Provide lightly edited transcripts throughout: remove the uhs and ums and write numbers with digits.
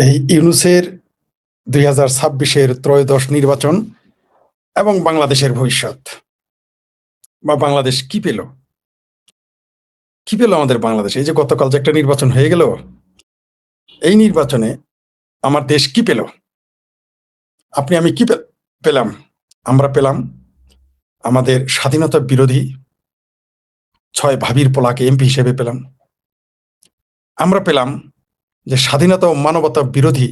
এই ইউনূসের ২০২৬-এর ত্রয়োদশ নির্বাচন এবং বাংলাদেশের ভবিষ্যৎ বা বাংলাদেশ কি পেল? কি পেল আমাদের বাংলাদেশ? এই যে গতকাল যে একটা নির্বাচন হয়ে গেল, এই নির্বাচনে আমার দেশ কি পেল? আপনি আমি কি পেলাম? আমরা পেলাম আমাদের স্বাধীনতা বিরোধী ৬ ভাবির পোলাকে এমপি হিসেবে পেলাম। আমরা পেলাম যে স্বাধীনতা ও মানবতা বিরোধী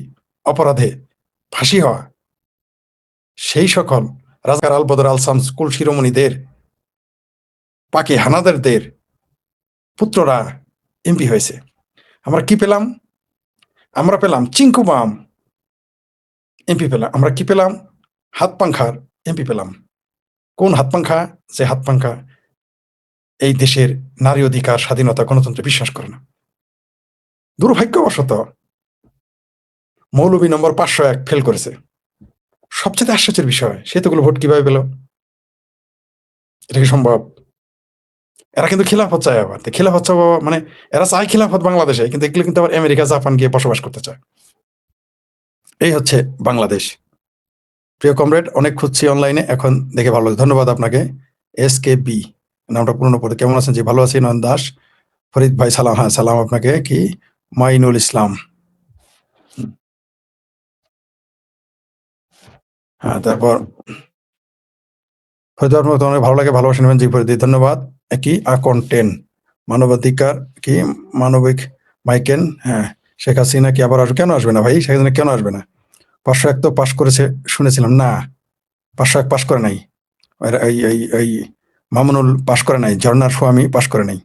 অপরাধে ফাঁসি হওয়া সেই সকল রাজাকার আল বদর আল শামস কুল শিরোমণিদের পাকে হানাদারদের পুত্ররা এমপি হয়েছে। আমরা কি পেলাম? আমরা পেলাম চিঙ্কু বাম এমপি পেলাম। আমরা কি পেলাম? হাত পাংখার এমপি পেলাম। কোন হাত পাংখা? যে হাত পাংখা এই দেশের নারী অধিকার, স্বাধীনতা, গণতন্ত্রে বিশ্বাস করে না। দুর্ভাগ্যবশত মৌলবী নম্বর ৫০১ ফেল করেছে। সবচেয়ে আশ্চর্যের বিষয়, সে এতগুলো ভোট কিভাবে পেল? এটা কি সম্ভব? এরা কিন্তু খিলাফত চায় আবার। খিলাফত চাওয়া মানে এরা চায় খিলাফত বাংলাদেশে, কিন্তু এগুলো কিন্তু আবার আমেরিকা, জাপান গিয়ে বসবাস করতে চায়। এই হচ্ছে বাংলাদেশ। প্রিয় কমরেড, অনেক খুঁজছি অনলাইনে, এখন দেখে ভালো লাগছে। ধন্যবাদ আপনাকে। SKB নামটা পুরনো পড়ে। কেমন আছেন? জি ভালো আছি। নয়ন দাস, ফরিদ ভাই সালাম। হ্যাঁ সালাম আপনাকে। কি মাইনুল ইসলাম। হ্যাঁ, তারপর ফরিদ অনেক ভালো লাগে, ভালোবাসা নেবেন। জি ফরিদ, ধন্যবাদ। কি আকন্টেন মানবাধিকার কি মানবিক মাইকেন। হ্যাঁ, শেখ হাসিনা কি আবার আসবে? কেন আসবে না ভাই? শেখ হাসিনা কেন আসবে না? ৫০১ তো পাশ করেছে শুনেছিলাম। না, ৫০১ পাশ করে নাই। এই মামুনুল পাশ করে নাই, ঝর্ণার স্বামী পাশ করে নাই।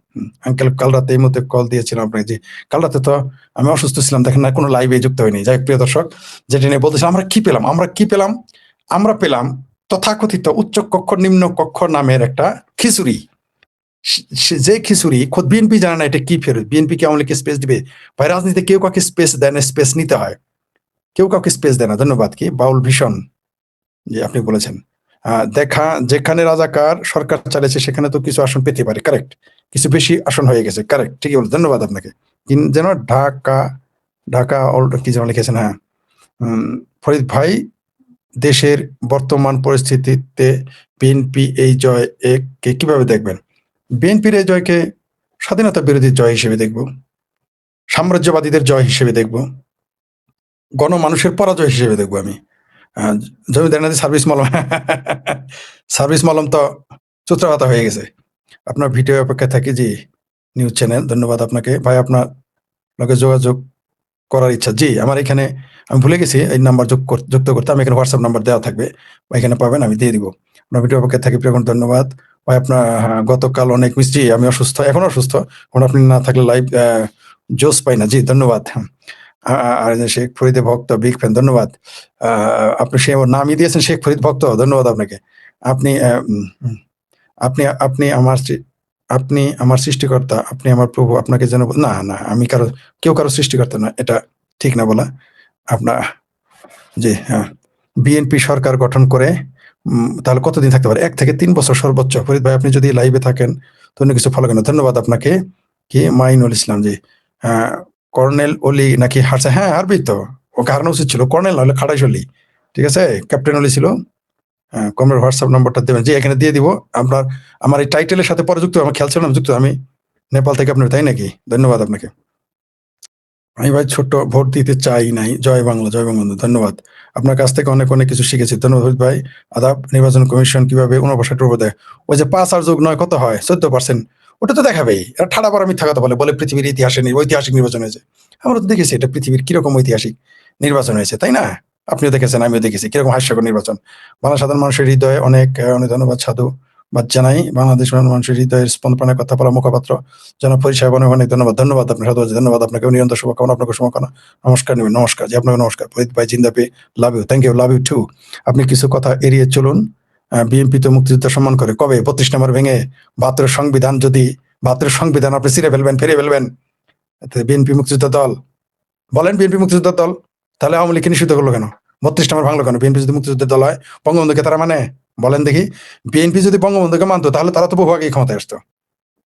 আঙ্কেল কাল রাতে এই মধ্যে কল দিয়েছিলাম আপনাকে। যে কাল রাতে তো আমি অসুস্থ ছিলাম, দেখেন না কোনো লাইভে যুক্ত হয়নি। যাই প্রিয় দর্শক, যেটা নিয়ে বলতেছিলাম, আমরা কি পেলাম? আমরা পেলাম তথাকথিত উচ্চ কক্ষ নিম্ন কক্ষ নামের একটা খিচুড়ি। যে খিচুড়ি খোদ বিএনপি জানে না এটা কি ফেরত। বিএনপি কে আওয়ামী লীগকে স্পেস দিবে ভাই? রাজনীতিতে কেউ কাউকে স্পেস দেয় না, স্পেস নিতে হয়। কেউ কাউকে স্পেস দেয় না। ধন্যবাদ। কি বাউল ভীষণ, যে আপনি বলেছেন দেখা যেখানে রাজাকার সরকার চালিয়েছে সেখানে তো কিছু আসন পেতে পারে। কারেক্ট, কিছু বেশি আসন হয়ে গেছে। কারেক্ট, ঠিকই বলছেন। ধন্যবাদ আপনাকে। যেন ঢাকা ঢাকা কি যেন লিখেছেন। হ্যাঁ, ফরিদ ভাই, দেশের বর্তমান পরিস্থিতিতে বিএনপি এই জয় কে কিভাবে দেখবেন? বিএনপির এই জয়কে স্বাধীনতা বিরোধী জয় হিসেবে দেখব, সাম্রাজ্যবাদীদের জয় হিসেবে দেখব, গণমানুষের পরাজয় হিসেবে দেখব আমি। জমিদার নাদি সার্ভিস মলম সার্ভিস মলম তো চুত্রাপাতা হয়ে গেছে। আপনার ভিডিও অপেক্ষায় থাকি। জি নিউজ চ্যানেল, ধন্যবাদ আপনাকে ভাই। আপনার লোকে যোগাযোগ করার ইচ্ছা। জি আমার এখানে আমি ভুলে গেছি এই নাম্বার যুক্ত করতে। আমি এখানে হোয়াটসঅ্যাপ নাম্বার দেওয়া থাকবে, এখানে পাবেন, আমি দিয়ে দিব। আপনার ভিডিও অপেক্ষায় থাকি। প্রিয় ধন্যবাদ ভাই। আপনার গতকাল অনেক মিষ্টি, আমি অসুস্থ, এখনো অসুস্থ। এখন আপনি না থাকলে লাইভ জোস পাই না। জি ধন্যবাদ। আর শেখ ফরিদে ভক্ত, বিগ ফ্যান, ধন্যবাদ। আপনি সে নামই দিয়েছেন শেখ ফরিদ ভক্ত, ধন্যবাদ আপনাকে। আপনি আপনি আপনি আমার আপনি আমার সৃষ্টিকর্তা, আপনি আমার প্রভু, আপনাকে যেন না না আমি কেউ কারো সৃষ্টিকর্তা না, এটা ঠিক না বলা আপনার। জি হ্যাঁ, বিএনপি সরকার গঠন করে তাহলে কতদিন থাকতে পারে? 1 থেকে 3 বছর সর্বোচ্চ। ফরিদ ভাই, আপনি যদি লাইভে থাকেন তো অন্য কিছু ফলো করেন। ধন্যবাদ আপনাকে। কি মাইনুল ইসলাম। জি কর্নেল অলি নাকি হারছে? হ্যাঁ হারবি তো, ওকে হারানো উচিত ছিল। কর্নেল না হলে খাটাইশ অলি, ঠিক আছে? ক্যাপ্টেন অলি ছিল। কমের হোয়াটসঅ্যাপ নাম্বারটা দেবেন। জি এখানে দিয়ে দিব। আপনার আমার এই টাইটেলের সাথে পরে যুক্ত, আমার খেয়াল ছিল না যুক্ত। আমি নেপাল থেকে আপনার, তাই নাকি? ধন্যবাদ আপনাকে। আমি ভাই ছোট্ট ভোট দিতে চাই নাই। জয় বাংলা, জয় বঙ্গবন্ধু। ধন্যবাদ। আপনার কাছ থেকে অনেক অনেক কিছু শিখেছি। ধন্যবাদ ভাই। আদাব। নির্বাচন কমিশন কিভাবে 59 উপর দেয়? ওই যে 5 আর যোগ 9 কত হয়? 14%। ওটা তো দেখাবেই। এরা ঠাড়া পাড়া মিথ্যা কথা বলে পৃথিবীর ইতিহাসে ঐতিহাসিক নির্বাচন হয়েছে। আমরা তো দেখেছি এটা পৃথিবীর কিরকম ঐতিহাসিক নির্বাচন হয়েছে, তাই না? আপনিও দেখেছেন, আমিও দেখেছি কিরকম হাস্যকর নির্বাচন। বাংলা সাধারণ মানুষের হৃদয়ে অনেক অনেক ধন্যবাদ সাধু বাদ জানাই। বাংলাদেশ মানুষের হৃদয়ের স্পন্দনে কথা বলা মুখপাত্র জনাব ফরিদ সাহেব, অনেক অনেক ধন্যবাদ। ধন্যবাদ আপনার সাধু, ধন্যবাদ আপনাকে। নিরন্তর শুভকামনা, আপনাকে শুভকামনা। নমস্কার নেবেন। নমস্কার। জি আপনাকে নমস্কার। ফরিদ ভাই জিন্দাপি, love you, thank you, love you too. আপনি কিছু কথা এড়িয়ে চলুন। বিএনপি তো মুক্তিযুদ্ধ সম্মান করে। কবে? 32 নম্বর ভেঙে 72 সংবিধান, যদি 72 সংবিধান আপনি ছিঁড়ে ফেলবেন, ফিরে ফেলবেন, বিএনপি মুক্তিযুদ্ধ দল বলেন? বিএনপি মুক্তিযুদ্ধের দল, তাহলে আওয়ামী লীগকে নিষিদ্ধ করলো কেন? 32 নম্বর ভাঙলো কেন? বিএনপি যদি মুক্তিযুদ্ধের দল হয়, বঙ্গবন্ধুকে তারা মানে? বলেন দেখি। বিএনপি যদি বঙ্গবন্ধুকে মানতো তাহলে তারা তো বহু আগেই ক্ষমতায় আসতো।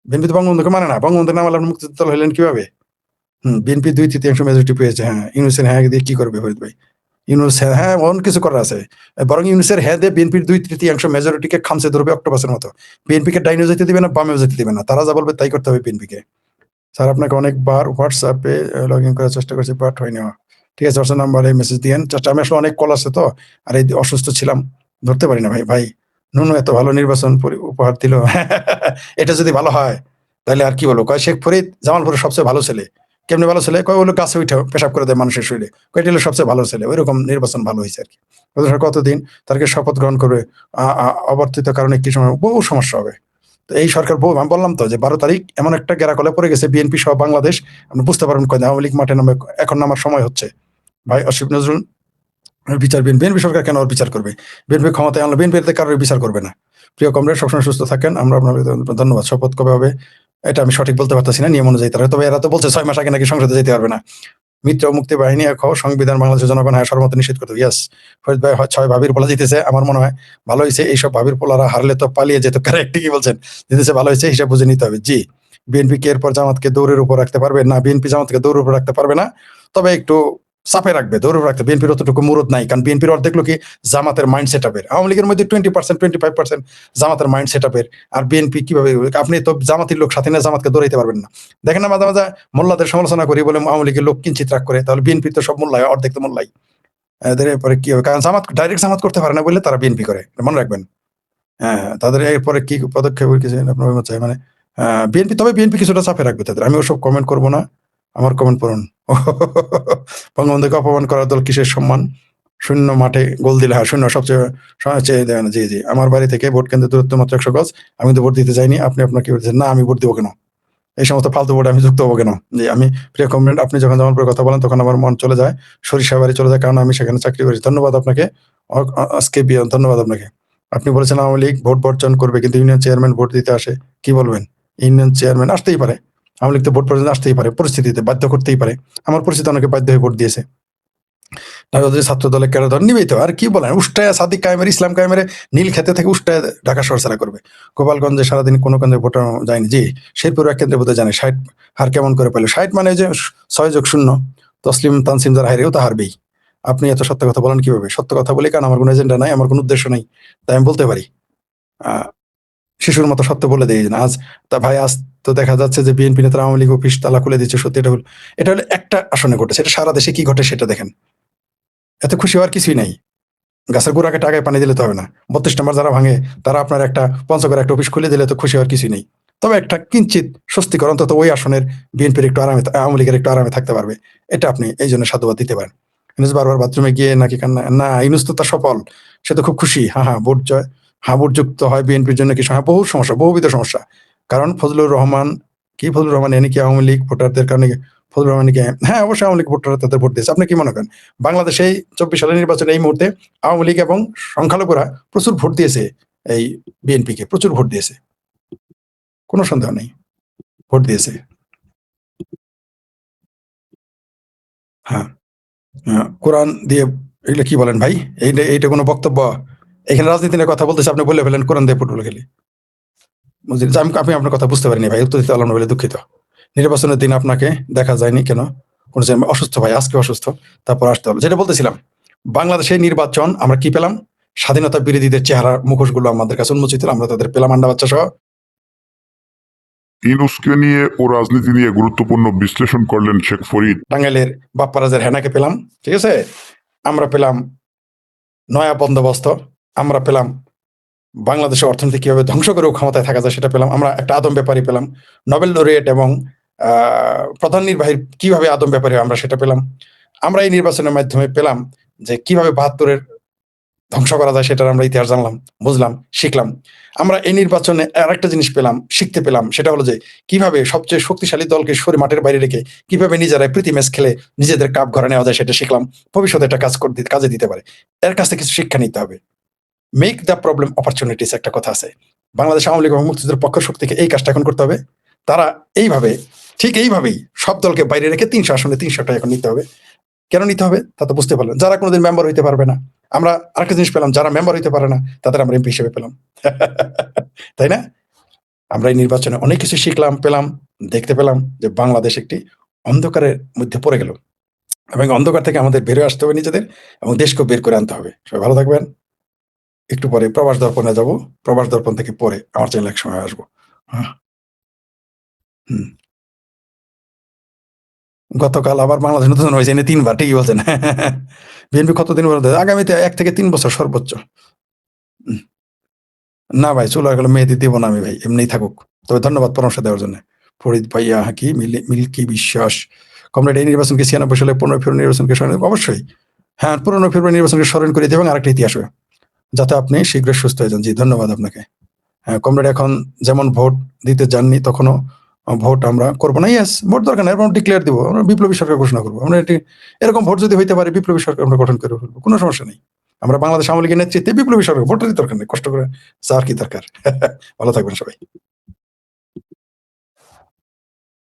বিএনপি তো বঙ্গবন্ধুকে মানে না। বঙ্গবন্ধুর নাম আলাদা মুক্তিযুদ্ধ দল হলেন কিভাবে? বিএনপি 2/3 মেজরিটি পেয়েছে। হ্যাঁ, ইউনূসের হ্যাঁ দিয়ে কি করবে ফরিদ ভাই? ইউনূস হ্যাঁ, অনেক কিছু করার আছে। বরং ইউনূসের হ্যাঁ দিয়ে বিএনপির 2/3 মেজরিটিকে খামচে ধরবে অক্টোপাসের মতো। বিএনপিকে ডাইনেও যেতে দিবে না, বামেও যেতে দিবে না। তারা যা বলবে তাই করতে হবে বিএনপিকে। স্যার আপনাকে অনেকবার হোয়াটসঅ্যাপে লগইন করার চেষ্টা করেছি বাট হয়নি। ঠিক আছে, হোয়াটসঅ্যাপ নাম্বারে মেসেজ দিয়েন। জাস্ট আমি আসলে অনেক কল আসছে তো। আর এই অসুস্থ ছিলাম। ধরতে পারি না ভাই। ভাই, নুনু এত ভালো নির্বাচন উপহার দিল। এটা যদি ভালো হয় তাহলে আর কি বলবো? কয় শেখ ফরিদ জামালপুরের সবচেয়ে ভালো ছেলে। কেমনে ভালো ছেলে? কয় হলো গাছে উঠে পেশাব করে দেয় মানুষের শরীরে। কয় এটা হলো সবচেয়ে ভালো ছেলে। ঐরকম নির্বাচন ভালো হইছে আরকি। কতদিন তাদেরকে শপথ গ্রহণ করবে। আ আ অবর্তিত কারণে কি সময় বহু সমস্যা হবে। তো এই সরকার আমি বললাম তো যে 12 তারিখ এমন একটা গেরাকলে পড়ে গেছে বিএনপি সহ বাংলাদেশ। আপনি বুঝতে পারবেন কয় আওয়ামী লীগ মাঠে নামে এখন নামার সময় হচ্ছে। ভাই আসিফ নজরুল বিচার বিএনপি সরকার কেন ওর বিচার করবে? বিএনপি ক্ষমতায় আনলো, বিএনপি এতে কারোর বিচার করবে না। প্রিয় কমরেড, সবসময় সুস্থ থাকেন। আমরা আপনাকে ধন্যবাদ। শপথ কবে হবে? এটা আমি সঠিক বলতে পারতেছি না, নিয়ম অনুযায়ী তারা। তবে এরা তো বলছে 6 মাস আগে নাকি সংসদে যেতে পারবে না। মিত্র মুক্তি বাহিনী সংবিধান বাংলাদেশের জনগণ হ্যাঁ সর্বমতে নিষেধ করতে। ইয়েস, ফরিদ ভাই 6 ভাবির পোলা জিতেছে। আমার মনে হয় ভালো হয়েছে। এইসব ভাবির পোলারা হারলে তো পালিয়ে যেত। কারেক্ট ঠিকই বলছেন। জিতেছে ভালো হয়েছে, হিসাব বুঝে নিতে হবে। জি, বিএনপি কি এরপর জামাতকে দৌড়ের উপর রাখতে পারবে? না, বিএনপি জামাতকে দৌড়ের উপর রাখতে পারবে না। তবে একটু চাপে রাখবে, দৌড়ের উপর রাখতে। বিএনপির অতটুকু মুরদ নাই, কারণ বিএনপির অর্ধেক লোকই জামাতের মাইন্ড সেট আপের। আওয়ামী লীগের মধ্যে 20% 25% জামাতের মাইন্ড সেট আপের। আর বিএনপি কিভাবে? আপনি তো জামাতের লোক সাথে নিয়ে জামাতকে দৌড়াইতে পারবেন না। দেখেন না মাঝে মাঝে মোল্লাদের সমালোচনা করি বলে আওয়ামী লীগের লোক কিঞ্চিত রাগ করে, তাহলে বিএনপি তো সব মোল্লাই, অর্ধেক তো মোল্লাই। এদের এরপরে কি হবে? কারণ জামাত ডাইরেক্ট জামাত করতে পারে না বলে তারা বিএনপি করে, মনে রাখবেন। হ্যাঁ, তাদের এরপরে কি পদক্ষেপ কিছু আপনার চাই মানে বিএনপি, তবে বিএনপি কিছুটা চাপে রাখবে তাদের। আমি ওসব কমেন্ট করবো না, আমার কমেন্ট পড়ুন। বঙ্গবন্ধুকে অপমান করার দল কিসের সম্মান? শূন্য মাঠে গোল দিলে হ্যাঁ শূন্য সবচেয়ে দেয় না। জি জি, আমার বাড়ি থেকে ভোট কেন্দ্রের দূরত্ব মাত্র 100 গজ। আমি তো ভোট দিতে যাইনি। আপনি আপনার কি বলছেন? না, আমি ভোট দেবো কেন? এই সমস্ত ফালতু ভোটে আমি যুক্ত হবো কেন? যে আমি প্রিয় কমরেড, আপনি যখন জামালপুরের কথা বলেন তখন আমার মন চলে যায় সরিষাবাড়ি চলে যায়, কারণ আমি সেখানে চাকরি করি। ধন্যবাদ আপনাকে। আজকে ধন্যবাদ আপনাকে। আপনি বলেছেন আওয়ামী লীগ ভোট বর্জন করবে, কিন্তু ইউনিয়ন চেয়ারম্যান ভোট দিতে আসে। কি বলবেন? ইউনিয়ন চেয়ারম্যান আসতেই পারে। আওয়ামী লীগ তো ভোট পর্যন্ত আসতেই পারে, পরিস্থিতিতে বাধ্য করতেই পারে। আমার পরিচিত অনেকে বাধ্য হয়ে ভোট দিয়েছে। ছাত্র দলের কেন ধর নিবেই তো। আর কি বলেন? উষ্টায় সাদিক কায়েমের, ইসলাম কায়েমের নীল খেতে থেকে উষ্টায় ঢাকা শহর ছাড়া করবে। গোপালগঞ্জে সারাদিন কোনো কেন্দ্রে ভোট যায়নি। জি, শেরপুর এক কেন্দ্রে বোধহয় জানে। 60 হার কেমন করে পেল? 60 মানে যে 6+0। তসলিম তানসিম যারা হারেও তা হারবেই। আপনি এত সত্য কথা বলেন কিভাবে? সত্য কথা বলি, কারণ আমার কোনো এজেন্ডা নাই, আমার কোনো উদ্দেশ্য নাই, তাই আমি বলতে পারি। শিশুর মতো সত্য বলে দেয় না। আজ তা ভাই, আজ তো দেখা যাচ্ছে যে বিএনপি নেতারা আওয়ামী লীগ অফিস তালা খুলে দিচ্ছে। সত্যি এটা হলো একটা আসনে ঘটেছে। এটা সারা দেশে কি ঘটে সেটা দেখেন। এত খুশি হওয়ার কিছুই নাই। গাছের গোড়াকে টাকায় পানি দিলে তো হবে না। 32 নম্বর যারা ভাঙে তারা আপনার একটা পঞ্চগড় একটা অফিস খুলে দিলে তো খুশি হওয়ার কিছুই নেই। তবে একটা কিঞ্চিত স্বস্তিকর, অন্তত ওই আসনের বিএনপির একটু আরামে, আওয়ামী লীগের একটু আরামে থাকতে পারবে। এটা আপনি এই জন্য সাধুবাদ দিতে পারেন। ইউনুস বারবার বাথরুমে গিয়ে নাকি কান্না? না, ইউনুস তো তার সফল, সে তো খুব খুশি। ভোট জয়। ভোট যুক্ত হয় বিএনপির জন্য কিছু বহু সমস্যা, বহুবিধ সমস্যা। কারণ ফজলুর রহমান ফজলুর রহমান এনে কি আওয়ামী লীগ ভোটারদের কারণে ফজলুর রহমানকে হ্যাঁ অবশ্যই আওয়ামী লীগ ভোটাররা তাদের ভোট দিয়েছে। আপনি কি মনে করেন বাংলাদেশে 24 সালের নির্বাচনে এই মুহূর্তে আওয়ামী লীগ এবং সংখ্যালঘুরা প্রচুর ভোট দিয়েছে এই বিএনপিকে, প্রচুর ভোট দিয়েছে, কোনো সন্দেহ নেই, ভোট দিয়েছে। হ্যাঁ, কোরআন দিয়ে এগুলো কি বলেন ভাই? এইটা কোনো বক্তব্য? এখানে রাজনীতি নিয়ে কথা বলতেছে, আপনি বলে ফেলেন কোরআন দিয়ে ফুটবল খেলি। আমি আপনার কথা বুঝতে পারিনি ভাই, উত্তর দিতে পারলাম না বলে দুঃখিত। নির্বাচনের দিন আপনাকে দেখা যায়নি কেন? কোনো অসুস্থ ভাই, আজকে অসুস্থ, তারপর আসতে হলো। যেটা বলতেছিলাম, বাংলাদেশের নির্বাচন আমরা কি পেলাম? স্বাধীনতা বিরোধীদের চেহারা মুখোশগুলো আমাদের কাছে উন্মোচিত হলো, আমরা তাদের পেলাম আন্ডা বাচ্চা সহ। ইউনূসকে নিয়ে ও রাজনীতি নিয়ে গুরুত্বপূর্ণ বিশ্লেষণ করলেন শেখ ফরিদ। টাঙ্গাইলের বাপ্পারাজের হেনাকে পেলাম, ঠিক আছে? আমরা পেলাম নয়া বন্দোবস্ত, আমরা পেলাম বাংলাদেশের অর্থনীতি কিভাবে ধ্বংস করেও ক্ষমতায় থাকা যায় সেটা পেলাম, আমরা একটা আদম ব্যাপারী পেলাম, নোবেল লরিয়েট এবং প্রধান নির্বাহী কিভাবে আদম ব্যাপারী আমরা সেটা পেলাম। আমরা এই নির্বাচনের মাধ্যমে পেলাম যে কিভাবে 72-এর ধ্বংস করা যায় সেটার আমরা ইতিহাস জানলাম, বুঝলাম, শিখলাম। আমরা এই নির্বাচনে আরেকটা জিনিস পেলাম, শিখতে পেলাম, সেটা হলো যে কিভাবে সবচেয়ে শক্তিশালী দলকে সরে মাঠের বাইরে রেখে কিভাবে নিজেরাই প্রীতি ম্যাচ খেলে নিজেদের কাপ ঘরে নেওয়া যায় সেটা শিখলাম। ভবিষ্যতে একটা কাজে দিতে পারে, এর কাছ থেকে কিছু শিক্ষা নিতে হবে। মেক দ্য প্রবলেম অপরচুনিটিস একটা কথা আছে। বাংলাদেশ আওয়ামী লীগ এবং মুক্তিযুদ্ধের পক্ষ শক্তিকে এই কাজটা এখন করতে হবে। তারা এইভাবে, ঠিক এইভাবেই সব দলকে বাইরে রেখে 300 আসনে 300টা এখন নিতে হবে। কেন নিতে হবে তা তো বুঝতে পারলেন। যারা কোনোদিন মেম্বার হইতে পারবে না, আমরা আরেকটা জিনিস পেলাম, যারা মেম্বার হইতে পারে না তাদের আমরা এমপি হিসেবে পেলাম। তাই না? আমরা এই নির্বাচনে অনেক কিছু শিখলাম, পেলাম, দেখতে পেলাম যে বাংলাদেশ একটি অন্ধকারের মধ্যে পড়ে গেল এবং অন্ধকার থেকে আমাদের বেরিয়ে আসতে হবে নিজেদের এবং দেশকে বের করে আনতে হবে। সবাই ভালো থাকবেন। একটু পরে প্রবাস দর্পণে যাব। প্রবাস দর্পণ থেকে পরে আমার চ্যানেলে একসময় আসবো। হ্যাঁ, হুম। গতকাল আবার বাংলাদেশ নতুন হয়েছে এনে ৩ বার ঠিকই বলছেন। বিএনপি কতদিন পর্যন্ত? আগামীতে ১ থেকে ৩ বছর সর্বোচ্চ। উম না ভাই চুলার গেলে মেহেদি দিব না আমি ভাই। এমনিই থাকুক। তবে ধন্যবাদ পরামর্শ দেওয়ার জন্য। ফরিদ ভাইয়া হাকি, মিল্কি বিশ্বাস। কমরেড এই নির্বাচনকে ৯৬ সালে ১৫ ফেব্রুয়ারি নির্বাচনকে স্মরণ অবশ্যই। হ্যাঁ, ১৫ ফেব্রুয়ারি নির্বাচনকে স্মরণ করে দিয়ে এবং আরেকটা ইতিহাস হবে। যাতে আপনি শীঘ্রই সুস্থ হয়ে যান। জি, ধন্যবাদ আপনাকে। হ্যাঁ, কমরেড এখন যেমন ভোট দিতে যাননি তখনও ভোট আমরা করব না। ইয়েস, ভোট দরকার নাই। আমরা ডিক্লেয়ার দিব। আমরা বিপ্লবী সরকার ঘোষণা করব। আমরা এটি এরকম ভোট যদি হইতে পারে বিপ্লবী সরকার আমরা গঠন করে ফেলব। কোনো সমস্যা নেই। আমরা বাংলাদেশ আওয়ামী লীগের নেতৃত্বে বিপ্লবী সরকার ভোটেরই দরকার নেই। কষ্ট করে চাওয়ার কি দরকার? ভালো থাকবেন সবাই।